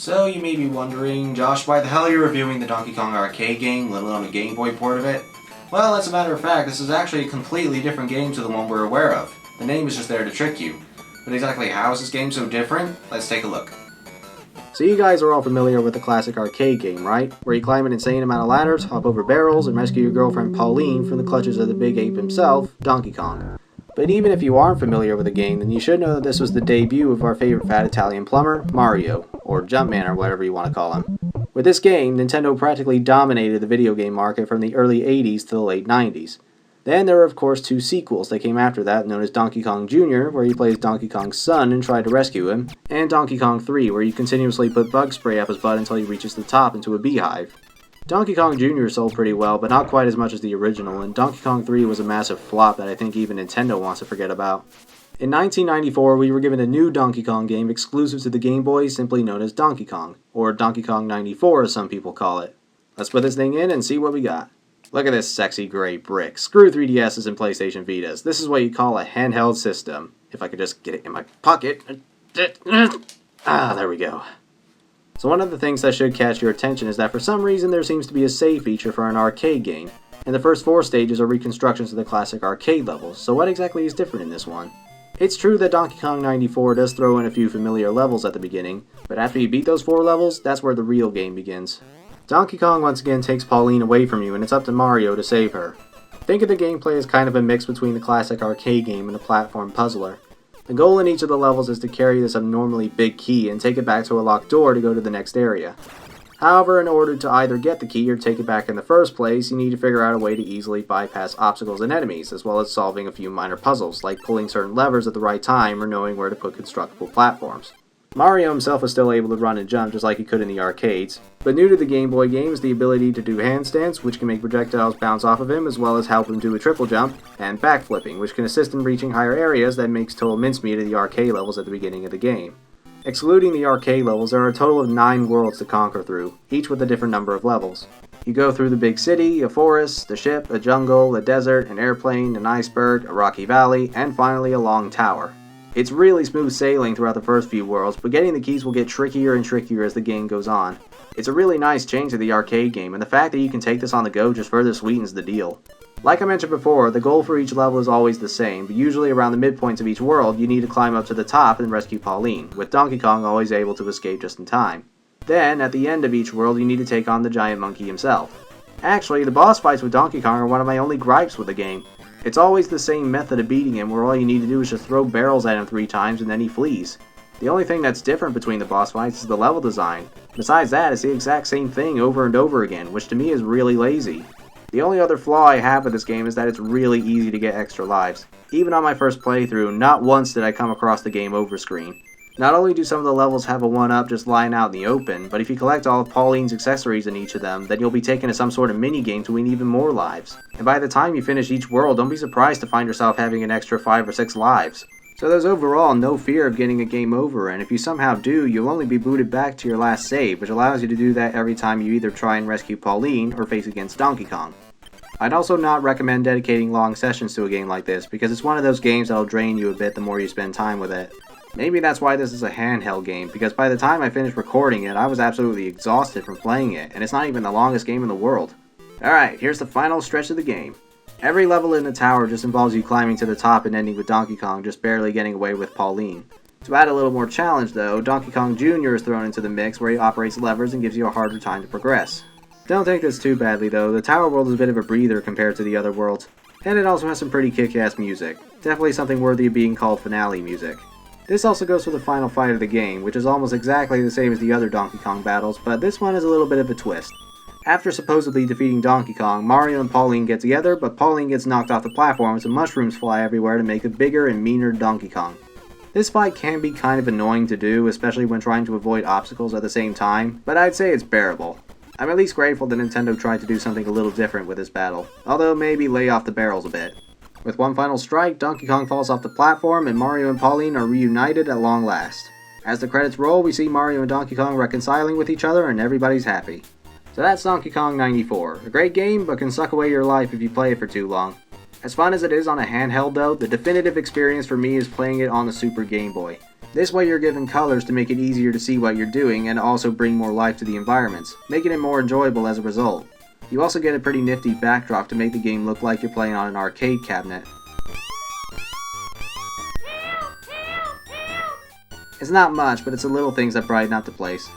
So you may be wondering, Josh, why the hell are you reviewing the Donkey Kong arcade game, let alone a Game Boy port of it? Well, as a matter of fact, this is actually a completely different game to the one we're aware of. The name is just there to trick you. But exactly how is this game so different? Let's take a look. So you guys are all familiar with the classic arcade game, right? Where you climb an insane amount of ladders, hop over barrels, and rescue your girlfriend Pauline from the clutches of the big ape himself, Donkey Kong. But even if you aren't familiar with the game, then you should know that this was the debut of our favorite fat Italian plumber, Mario, or Jumpman or whatever you want to call him. With this game, Nintendo practically dominated the video game market from the early 80s to the late 90s. Then there were of course two sequels that came after that, known as Donkey Kong Jr., where you play as Donkey Kong's son and try to rescue him, and Donkey Kong 3, where you continuously put bug spray up his butt until he reaches the top into a beehive. Donkey Kong Jr. sold pretty well, but not quite as much as the original, and Donkey Kong 3 was a massive flop that I think even Nintendo wants to forget about. In 1994, we were given a new Donkey Kong game exclusive to the Game Boy, simply known as Donkey Kong, or Donkey Kong 94 as some people call it. Let's put this thing in and see what we got. Look at this sexy gray brick. Screw 3DSs and PlayStation Vitas. This is what you call a handheld system. If I could just get it in my pocket. Ah, there we go. So one of the things that should catch your attention is that for some reason there seems to be a save feature for an arcade game, and the first 4 stages are reconstructions of the classic arcade levels, so what exactly is different in this one? It's true that Donkey Kong 94 does throw in a few familiar levels at the beginning, but after you beat those 4 levels, that's where the real game begins. Donkey Kong once again takes Pauline away from you, and it's up to Mario to save her. Think of the gameplay as kind of a mix between the classic arcade game and a platform puzzler. The goal in each of the levels is to carry this abnormally big key and take it back to a locked door to go to the next area. However, in order to either get the key or take it back in the first place, you need to figure out a way to easily bypass obstacles and enemies, as well as solving a few minor puzzles, like pulling certain levers at the right time or knowing where to put constructible platforms. Mario himself was still able to run and jump just like he could in the arcades, but new to the Game Boy game is the ability to do handstands, which can make projectiles bounce off of him, as well as help him do a triple jump, and backflipping, which can assist in reaching higher areas that makes total mincemeat of the arcade levels at the beginning of the game. Excluding the arcade levels, there are a total of 9 worlds to conquer through, each with a different number of levels. You go through the big city, a forest, the ship, a jungle, a desert, an airplane, an iceberg, a rocky valley, and finally a long tower. It's really smooth sailing throughout the first few worlds, but getting the keys will get trickier and trickier as the game goes on. It's a really nice change to the arcade game, and the fact that you can take this on the go just further sweetens the deal. Like I mentioned before, the goal for each level is always the same, but usually around the midpoints of each world, you need to climb up to the top and rescue Pauline, with Donkey Kong always able to escape just in time. Then, at the end of each world, you need to take on the giant monkey himself. Actually, the boss fights with Donkey Kong are one of my only gripes with the game. It's always the same method of beating him, where all you need to do is just throw barrels at him 3 times and then he flees. The only thing that's different between the boss fights is the level design. Besides that, it's the exact same thing over and over again, which to me is really lazy. The only other flaw I have with this game is that it's really easy to get extra lives. Even on my first playthrough, not once did I come across the game over screen. Not only do some of the levels have a 1-up just lying out in the open, but if you collect all of Pauline's accessories in each of them, then you'll be taken to some sort of minigame to win even more lives. And by the time you finish each world, don't be surprised to find yourself having an extra 5 or 6 lives. So there's overall no fear of getting a game over, and if you somehow do, you'll only be booted back to your last save, which allows you to do that every time you either try and rescue Pauline or face against Donkey Kong. I'd also not recommend dedicating long sessions to a game like this, because it's one of those games that'll drain you a bit the more you spend time with it. Maybe that's why this is a handheld game, because by the time I finished recording it, I was absolutely exhausted from playing it, and it's not even the longest game in the world. Alright, here's the final stretch of the game. Every level in the tower just involves you climbing to the top and ending with Donkey Kong just barely getting away with Pauline. To add a little more challenge though, Donkey Kong Jr. is thrown into the mix where he operates levers and gives you a harder time to progress. Don't take this too badly though, the tower world is a bit of a breather compared to the other worlds, and it also has some pretty kick-ass music. Definitely something worthy of being called finale music. This also goes for the final fight of the game, which is almost exactly the same as the other Donkey Kong battles, but this one is a little bit of a twist. After supposedly defeating Donkey Kong, Mario and Pauline get together, but Pauline gets knocked off the platforms and mushrooms fly everywhere to make a bigger and meaner Donkey Kong. This fight can be kind of annoying to do, especially when trying to avoid obstacles at the same time, but I'd say it's bearable. I'm at least grateful that Nintendo tried to do something a little different with this battle, although maybe lay off the barrels a bit. With one final strike, Donkey Kong falls off the platform and Mario and Pauline are reunited at long last. As the credits roll, we see Mario and Donkey Kong reconciling with each other and everybody's happy. So that's Donkey Kong 94. A great game, but can suck away your life if you play it for too long. As fun as it is on a handheld though, the definitive experience for me is playing it on the Super Game Boy. This way you're given colors to make it easier to see what you're doing and also bring more life to the environments, making it more enjoyable as a result. You also get a pretty nifty backdrop to make the game look like you're playing on an arcade cabinet. It's not much, but it's the little things that brighten up the place.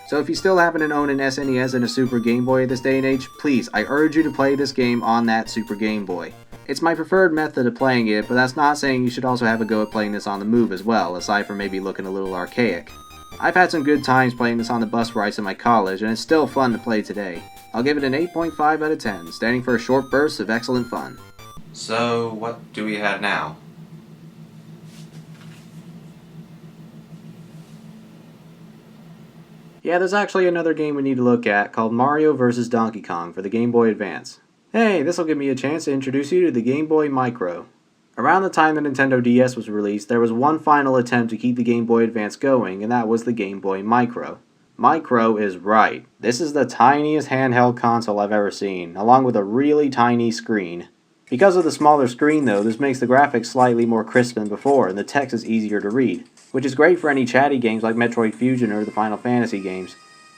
So if you still happen to own an SNES and a Super Game Boy at this day and age, please, I urge you to play this game on that Super Game Boy. It's my preferred method of playing it, but that's not saying you should also have a go at playing this on the move as well, aside from maybe looking a little archaic. I've had some good times playing this on the bus rides in my college, and it's still fun to play today. I'll give it an 8.5 out of 10, standing for a short burst of excellent fun. So, what do we have now? Yeah, there's actually another game we need to look at called Mario vs. Donkey Kong for the Game Boy Advance. Hey, this'll give me a chance to introduce you to the Gameboy Micro. Around the time the Nintendo DS was released, there was one final attempt to keep the Game Boy Advance going, and that was the Gameboy Micro. Micro is right. This is the tiniest handheld console I've ever seen, along with a really tiny screen. Because of the smaller screen though, this makes the graphics slightly more crisp than before, and the text is easier to read, which is great for any chatty games like Metroid Fusion or the Final Fantasy games.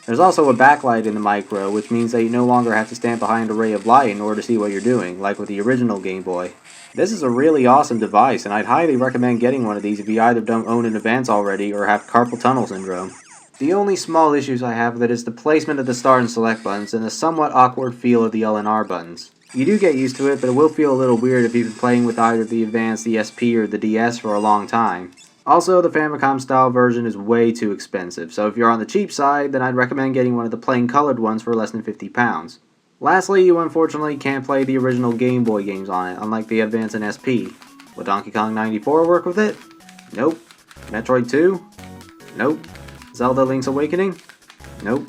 There's also a backlight in the Micro, which means that you no longer have to stand behind a ray of light in order to see what you're doing, like with the original Game Boy. This is a really awesome device, and I'd highly recommend getting one of these if you either don't own an Advance already or have carpal tunnel syndrome. The only small issues I have with it is the placement of the start and select buttons and the somewhat awkward feel of the L and R buttons. You do get used to it, but it will feel a little weird if you've been playing with either the Advance, the SP, or the DS for a long time. Also, the Famicom style version is way too expensive, so if you're on the cheap side, then I'd recommend getting one of the plain colored ones for less than £50. Lastly, you unfortunately can't play the original Game Boy games on it, unlike the Advance and SP. Will Donkey Kong 94 work with it? Nope. Metroid 2? Nope. Zelda Link's Awakening? Nope.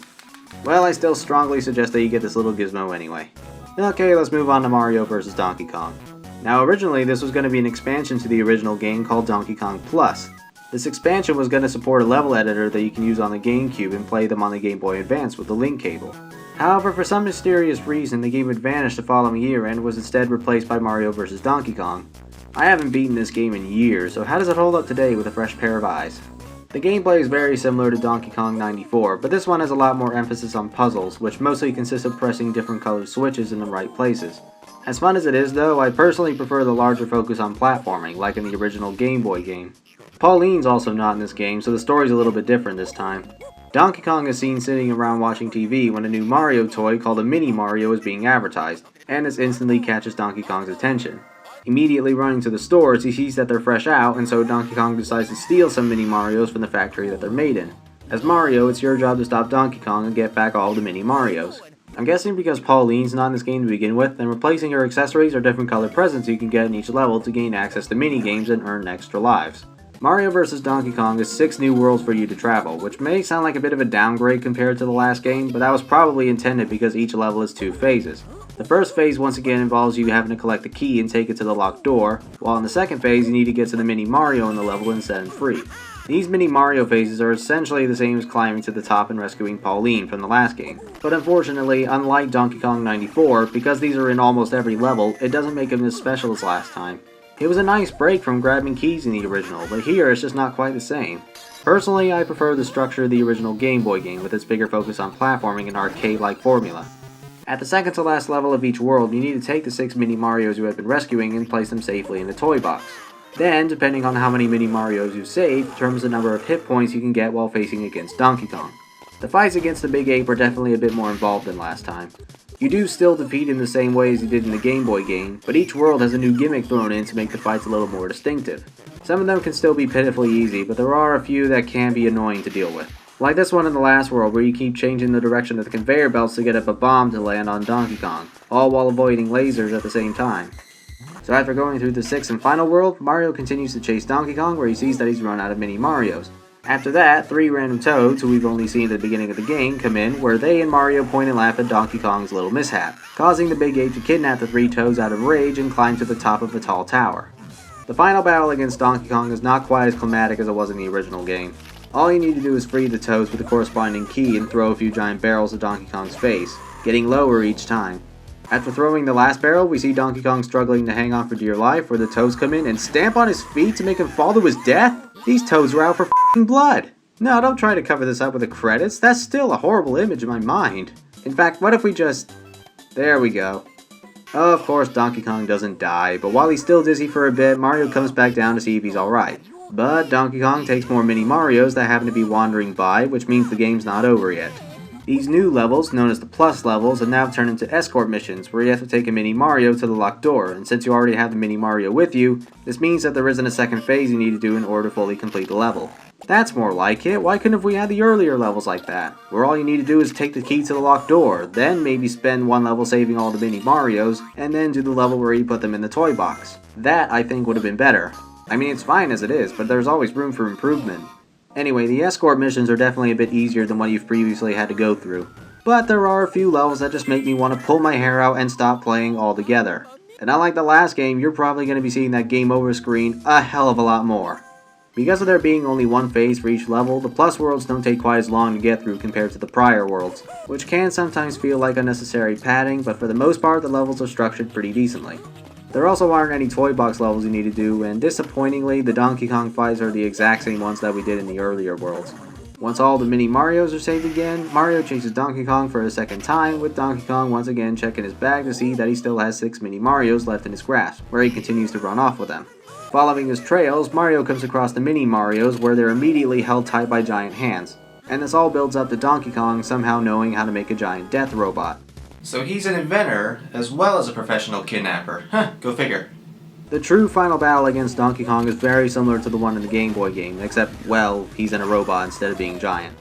Well, I still strongly suggest that you get this little gizmo anyway. Okay, let's move on to Mario vs. Donkey Kong. Now originally this was going to be an expansion to the original game called Donkey Kong Plus. This expansion was going to support a level editor that you can use on the GameCube and play them on the Game Boy Advance with the link cable. However, for some mysterious reason the game had vanished the following year and was instead replaced by Mario vs. Donkey Kong. I haven't beaten this game in years, so how does it hold up today with a fresh pair of eyes? The gameplay is very similar to Donkey Kong 94, but this one has a lot more emphasis on puzzles, which mostly consist of pressing different colored switches in the right places. As fun as it is though, I personally prefer the larger focus on platforming, like in the original Game Boy game. Pauline's also not in this game, so the story's a little bit different this time. Donkey Kong is seen sitting around watching TV when a new Mario toy called a Mini Mario is being advertised, and this instantly catches Donkey Kong's attention. Immediately running to the stores, he sees that they're fresh out, and so Donkey Kong decides to steal some Mini Marios from the factory that they're made in. As Mario, it's your job to stop Donkey Kong and get back all the Mini Marios. I'm guessing because Pauline's not in this game to begin with, then replacing her accessories or different colored presents you can get in each level to gain access to mini-games and earn extra lives. Mario vs. Donkey Kong is 6 new worlds for you to travel, which may sound like a bit of a downgrade compared to the last game, but that was probably intended because each level is 2 phases. The first phase once again involves you having to collect a key and take it to the locked door, while in the second phase you need to get to the Mini Mario in the level and set him free. These Mini Mario phases are essentially the same as climbing to the top and rescuing Pauline from the last game, but unfortunately, unlike Donkey Kong 94, because these are in almost every level, it doesn't make them as special as last time. It was a nice break from grabbing keys in the original, but here it's just not quite the same. Personally, I prefer the structure of the original Game Boy game with its bigger focus on platforming and arcade-like formula. At the second to last level of each world, you need to take the 6 Mini Marios you have been rescuing and place them safely in the toy box. Then, depending on how many Mini Marios you've saved, determines the number of hit points you can get while facing against Donkey Kong. The fights against the Big Ape are definitely a bit more involved than last time. You do still defeat him the same way as you did in the Game Boy game, but each world has a new gimmick thrown in to make the fights a little more distinctive. Some of them can still be pitifully easy, but there are a few that can be annoying to deal with. Like this one in the last world where you keep changing the direction of the conveyor belts to get up a bomb to land on Donkey Kong, all while avoiding lasers at the same time. So after going through the 6th and final world, Mario continues to chase Donkey Kong where he sees that he's run out of Mini Marios. After that, 3 random Toads, who we've only seen at the beginning of the game, come in, where they and Mario point and laugh at Donkey Kong's little mishap, causing the Big Ape to kidnap the 3 Toads out of rage and climb to the top of a tall tower. The final battle against Donkey Kong is not quite as climatic as it was in the original game. All you need to do is free the Toads with the corresponding key and throw a few giant barrels at Donkey Kong's face, getting lower each time. After throwing the last barrel, we see Donkey Kong struggling to hang on for dear life, where the Toads come in and stamp on his feet to make him fall to his death? These Toads were out for blood. No, don't try to cover this up with the credits. That's still a horrible image in my mind. In fact, what if we just... There we go. Of course, Donkey Kong doesn't die, but while he's still dizzy for a bit, Mario comes back down to see if he's alright. But Donkey Kong takes more mini Marios that happen to be wandering by, which means the game's not over yet. These new levels, known as the Plus levels, have now turned into escort missions, where you have to take a mini Mario to the locked door, and since you already have the mini Mario with you, this means that there isn't a second phase you need to do in order to fully complete the level. That's more like it. Why couldn't we had the earlier levels like that, where all you need to do is take the key to the locked door, then maybe spend one level saving all the mini Marios, and then do the level where you put them in the toy box. That, I think, would have been better. I mean, it's fine as it is, but there's always room for improvement. Anyway, the escort missions are definitely a bit easier than what you've previously had to go through. But there are a few levels that just make me want to pull my hair out and stop playing altogether. And unlike the last game, you're probably going to be seeing that game over screen a hell of a lot more. Because of there being only one phase for each level, the Plus worlds don't take quite as long to get through compared to the prior worlds, which can sometimes feel like unnecessary padding, but for the most part the levels are structured pretty decently. There also aren't any toy box levels you need to do, and disappointingly, the Donkey Kong fights are the exact same ones that we did in the earlier worlds. Once all the mini Marios are saved again, Mario chases Donkey Kong for a second time, with Donkey Kong once again checking his bag to see that he still has 6 mini Marios left in his grasp, where he continues to run off with them. Following his trails, Mario comes across the mini Marios where they're immediately held tight by giant hands, and this all builds up to Donkey Kong somehow knowing how to make a giant death robot. So he's an inventor, as well as a professional kidnapper. Huh, go figure. The true final battle against Donkey Kong is very similar to the one in the Game Boy game, except, well, he's in a robot instead of being giant.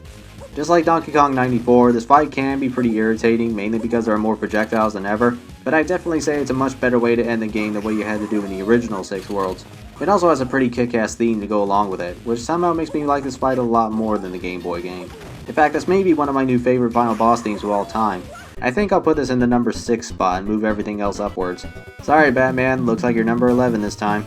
Just like Donkey Kong 94, this fight can be pretty irritating, mainly because there are more projectiles than ever, but I'd definitely say it's a much better way to end the game than what you had to do in the original 6 worlds. It also has a pretty kick-ass theme to go along with it, which somehow makes me like this fight a lot more than the Game Boy game. In fact, this may be one of my new favorite final boss themes of all time. I think I'll put this in the number 6 spot and move everything else upwards. Sorry Batman, looks like you're number 11 this time.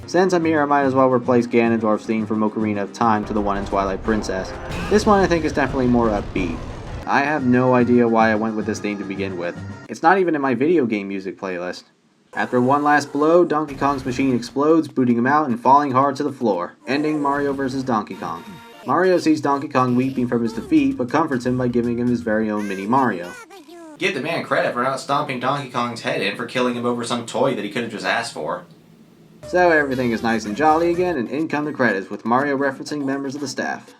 Since I'm here, I might as well replace Ganondorf's theme from Ocarina of Time to the one in Twilight Princess. This one I think is definitely more upbeat. I have no idea why I went with this theme to begin with. It's not even in my video game music playlist. After one last blow, Donkey Kong's machine explodes, booting him out and falling hard to the floor, ending Mario vs. Donkey Kong. Mario sees Donkey Kong weeping from his defeat, but comforts him by giving him his very own mini Mario. Give the man credit for not stomping Donkey Kong's head in for killing him over some toy that he could have just asked for. So everything is nice and jolly again, and in come the credits with Mario referencing members of the staff.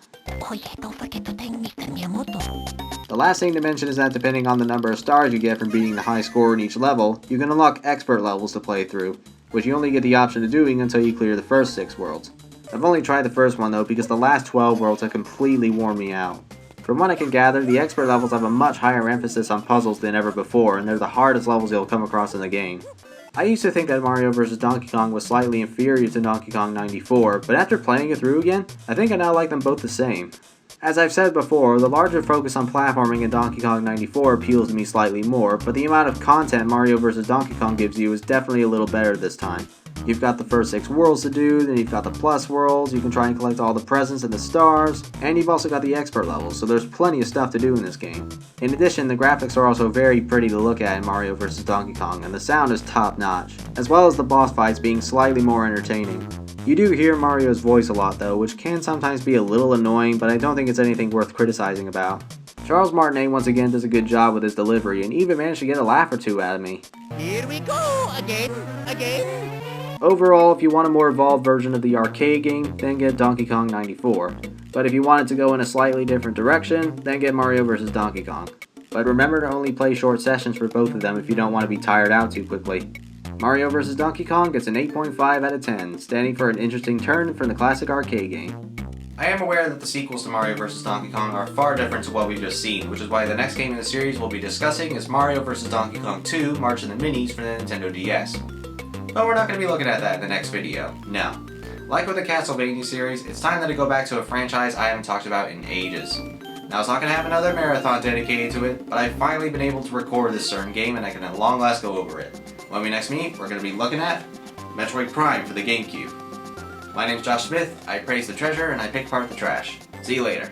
Don't forget to thank Mika Miyamoto. The last thing to mention is that depending on the number of stars you get from beating the high score in each level, you can unlock expert levels to play through, which you only get the option of doing until you clear the first 6 worlds. I've only tried the first one though because the last 12 worlds have completely worn me out. From what I can gather, the expert levels have a much higher emphasis on puzzles than ever before, and they're the hardest levels you'll come across in the game. I used to think that Mario vs. Donkey Kong was slightly inferior to Donkey Kong 94, but after playing it through again, I think I now like them both the same. As I've said before, the larger focus on platforming in Donkey Kong 94 appeals to me slightly more, but the amount of content Mario vs. Donkey Kong gives you is definitely a little better this time. You've got the first 6 worlds to do, then you've got the Plus worlds, you can try and collect all the presents and the stars, and you've also got the expert levels, so there's plenty of stuff to do in this game. In addition, the graphics are also very pretty to look at in Mario vs. Donkey Kong, and the sound is top notch, as well as the boss fights being slightly more entertaining. You do hear Mario's voice a lot though, which can sometimes be a little annoying, but I don't think it's anything worth criticizing about. Charles Martinet once again does a good job with his delivery, and even managed to get a laugh or two out of me. Here we go, again. Overall, if you want a more evolved version of the arcade game, then get Donkey Kong 94. But if you wanted to go in a slightly different direction, then get Mario vs. Donkey Kong. But remember to only play short sessions for both of them if you don't want to be tired out too quickly. Mario vs. Donkey Kong gets an 8.5 out of 10, standing for an interesting turn from the classic arcade game. I am aware that the sequels to Mario vs. Donkey Kong are far different to what we've just seen, which is why the next game in the series we'll be discussing is Mario vs. Donkey Kong 2 March of the Minis for the Nintendo DS. But we're not going to be looking at that in the next video, no. Like with the Castlevania series, it's time that I go back to a franchise I haven't talked about in ages. Now it's not going to have another marathon dedicated to it, but I've finally been able to record this certain game and I can at long last go over it. When we next meet, we're going to be looking at Metroid Prime for the GameCube. My name's Josh Smith, I praise the treasure and I pick apart the trash. See you later.